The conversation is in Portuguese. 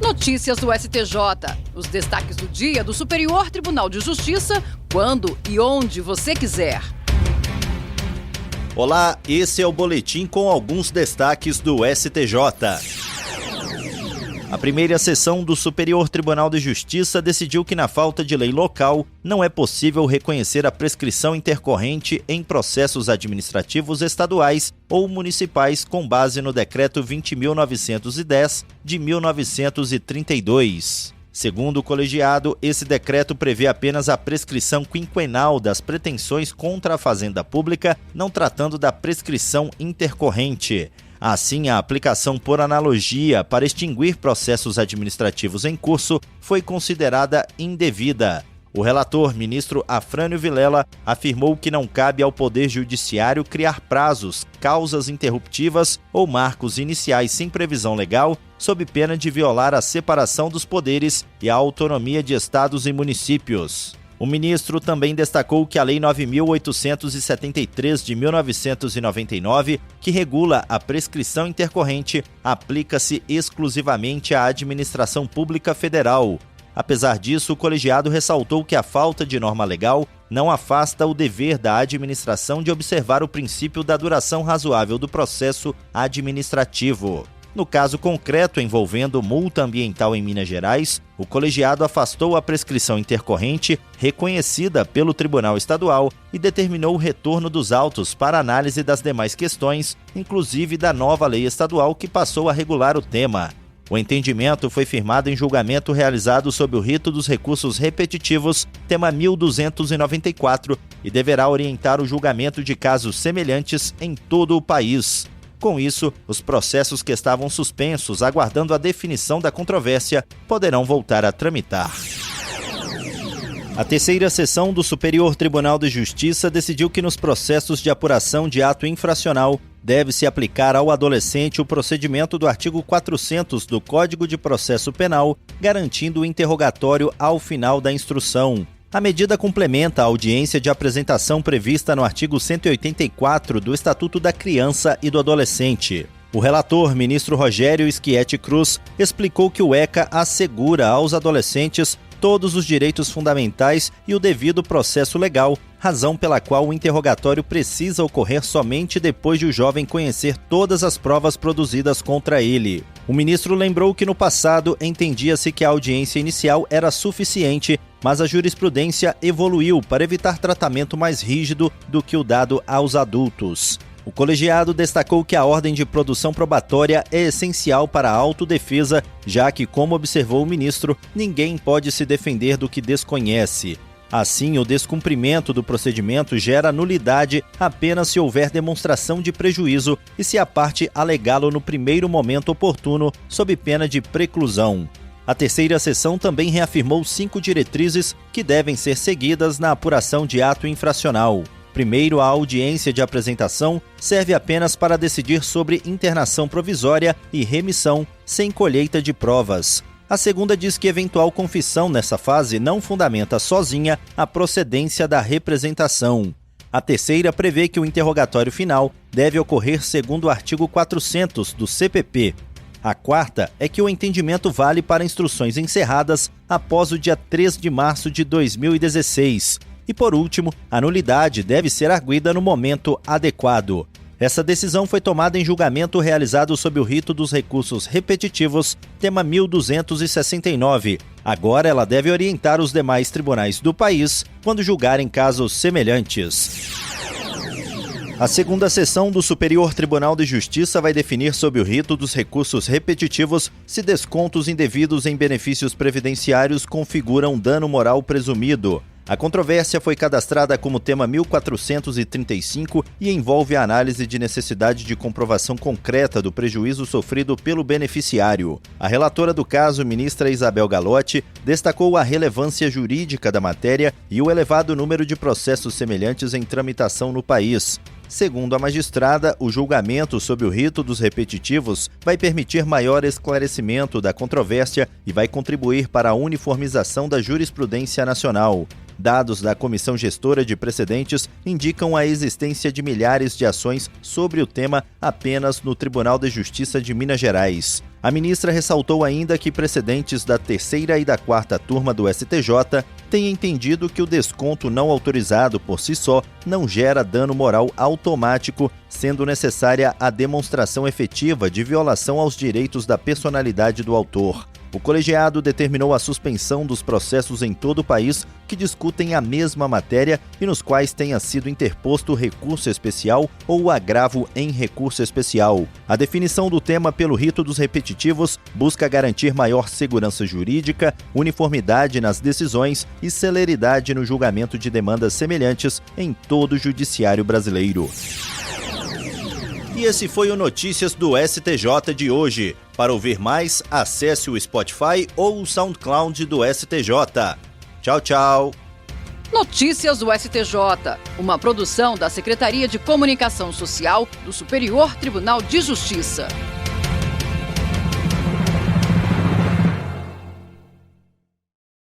Notícias do STJ. Os destaques do dia do Superior Tribunal de Justiça, quando e onde você quiser. Olá, esse é o boletim com alguns destaques do STJ. A primeira sessão do Superior Tribunal de Justiça decidiu que, na falta de lei local, não é possível reconhecer a prescrição intercorrente em processos administrativos estaduais ou municipais com base no Decreto 20.910 de 1932. Segundo o colegiado, esse decreto prevê apenas a prescrição quinquenal das pretensões contra a Fazenda Pública, não tratando da prescrição intercorrente. Assim, a aplicação por analogia para extinguir processos administrativos em curso foi considerada indevida. O relator, ministro Afrânio Vilela, afirmou que não cabe ao Poder Judiciário criar prazos, causas interruptivas ou marcos iniciais sem previsão legal, sob pena de violar a separação dos poderes e a autonomia de estados e municípios. O ministro também destacou que a Lei 9.873 de 1999, que regula a prescrição intercorrente, aplica-se exclusivamente à administração pública federal. Apesar disso, o colegiado ressaltou que a falta de norma legal não afasta o dever da administração de observar o princípio da duração razoável do processo administrativo. No caso concreto envolvendo multa ambiental em Minas Gerais, o colegiado afastou a prescrição intercorrente reconhecida pelo Tribunal Estadual e determinou o retorno dos autos para análise das demais questões, inclusive da nova lei estadual que passou a regular o tema. O entendimento foi firmado em julgamento realizado sob o rito dos recursos repetitivos, tema 1294, e deverá orientar o julgamento de casos semelhantes em todo o país. Com isso, os processos que estavam suspensos, aguardando a definição da controvérsia, poderão voltar a tramitar. A terceira sessão do Superior Tribunal de Justiça decidiu que nos processos de apuração de ato infracional deve-se aplicar ao adolescente o procedimento do artigo 400 do Código de Processo Penal, garantindo o interrogatório ao final da instrução. A medida complementa a audiência de apresentação prevista no artigo 184 do Estatuto da Criança e do Adolescente. O relator, ministro Rogério Schietti Cruz, explicou que o ECA assegura aos adolescentes todos os direitos fundamentais e o devido processo legal, razão pela qual o interrogatório precisa ocorrer somente depois de o jovem conhecer todas as provas produzidas contra ele. O ministro lembrou que no passado entendia-se que a audiência inicial era suficiente, mas a jurisprudência evoluiu para evitar tratamento mais rígido do que o dado aos adultos. O colegiado destacou que a ordem de produção probatória é essencial para a autodefesa, já que, como observou o ministro, ninguém pode se defender do que desconhece. Assim, o descumprimento do procedimento gera nulidade apenas se houver demonstração de prejuízo e se a parte alegá-lo no primeiro momento oportuno, sob pena de preclusão. A terceira sessão também reafirmou 5 diretrizes que devem ser seguidas na apuração de ato infracional. Primeiro, a audiência de apresentação serve apenas para decidir sobre internação provisória e remissão, sem colheita de provas. A segunda diz que eventual confissão nessa fase não fundamenta sozinha a procedência da representação. A terceira prevê que o interrogatório final deve ocorrer segundo o artigo 400 do CPP. A quarta é que o entendimento vale para instruções encerradas após o dia 3 de março de 2016. E, por último, a nulidade deve ser arguida no momento adequado. Essa decisão foi tomada em julgamento realizado sob o rito dos recursos repetitivos, tema 1269. Agora ela deve orientar os demais tribunais do país quando julgarem casos semelhantes. A segunda sessão do Superior Tribunal de Justiça vai definir sob o rito dos recursos repetitivos se descontos indevidos em benefícios previdenciários configuram dano moral presumido. A controvérsia foi cadastrada como tema 1435 e envolve a análise de necessidade de comprovação concreta do prejuízo sofrido pelo beneficiário. A relatora do caso, ministra Isabel Galotti, destacou a relevância jurídica da matéria e o elevado número de processos semelhantes em tramitação no país. Segundo a magistrada, o julgamento sob o rito dos repetitivos vai permitir maior esclarecimento da controvérsia e vai contribuir para a uniformização da jurisprudência nacional. Dados da Comissão Gestora de Precedentes indicam a existência de milhares de ações sobre o tema apenas no Tribunal de Justiça de Minas Gerais. A ministra ressaltou ainda que precedentes da 3ª e da 4ª turma do STJ têm entendido que o desconto não autorizado por si só não gera dano moral automático, sendo necessária a demonstração efetiva de violação aos direitos da personalidade do autor. O colegiado determinou a suspensão dos processos em todo o país que discutem a mesma matéria e nos quais tenha sido interposto recurso especial ou agravo em recurso especial. A definição do tema pelo rito dos repetitivos busca garantir maior segurança jurídica, uniformidade nas decisões e celeridade no julgamento de demandas semelhantes em todo o judiciário brasileiro. E esse foi o Notícias do STJ de hoje. Para ouvir mais, acesse o Spotify ou o SoundCloud do STJ. Tchau, tchau. Notícias do STJ, uma produção da Secretaria de Comunicação Social do Superior Tribunal de Justiça.